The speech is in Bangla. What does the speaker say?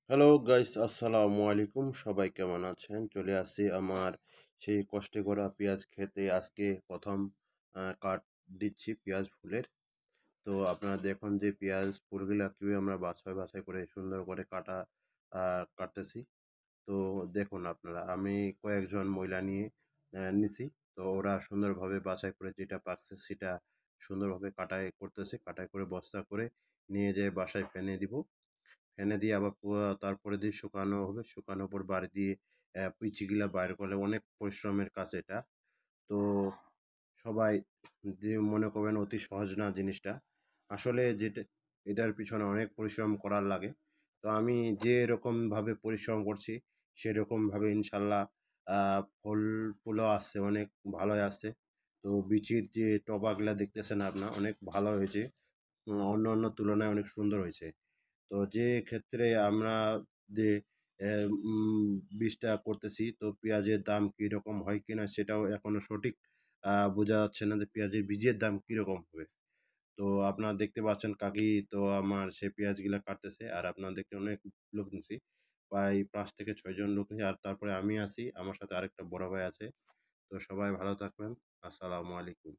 হ্যালো গাইস, আসসালামু আলাইকুম। সবাই কেমন আছেন? চলে আসছি আমার সেই কষ্টে করা পেঁয়াজ খেতে। আজকে প্রথম কাট দিচ্ছি পেঁয়াজ ফুলের। তো আপনারা দেখুন যে পেঁয়াজ ফুলগুলা কিভাবে আমরা বাছাই করে সুন্দর করে কাটতেছি। তো দেখুন আপনারা, আমি কয়েকজন মহিলা নিয়ে নিছি। তো ওরা সুন্দরভাবে বাছাই করে যেটা পাকছে সেটা সুন্দরভাবে করতেছে। কাটাই করে বস্তা করে নিয়ে যেয়ে বাসায় ফেলে দিব। ফেনে দিয়ে আবার তারপরে দিয়ে শুকানো হবে। শুকানোর পর বাড়ি দিয়ে পিচিগুলা বাইর করলে অনেক পরিশ্রমের কাজ এটা। তো সবাই যে মনে করবেন অতি সহজ না জিনিসটা। আসলে এটার পিছনে অনেক পরিশ্রম করার লাগে। তো আমি যেরকমভাবে পরিশ্রম করছি সেরকমভাবে ইনশাআল্লাহ ফলগুলো আসছে, অনেক ভালোই আসছে। তো বিচির যে টবাগুলা দেখতেছেন আপনারা, অনেক ভালো হয়েছে। অন্য তুলনায় অনেক সুন্দর হয়েছে। তো যে ক্ষেত্রে আমরা যে এ উম বীজটা করতেছি, তো পেঁয়াজের দাম কিরকম হয় কিনা সেটাও এখনো সঠিক বোঝা যাচ্ছে না যে পেঁয়াজের বীজের দাম কিরকম হবে। তো আপনারা দেখতে পাচ্ছেন কাকি তো আমার সেই পেঁয়াজগুলা কাটতেছে। আর আপনারা দেখতে অনেক লোক নিছি। প্রায় ৫ থেকে ৬ জন লোক নিছি। আর তারপরে আমি আছি, আমার সাথে আরেকটা বড় ভাই আছে। তো সবাই ভালো থাকবেন। আসসালামু আলাইকুম।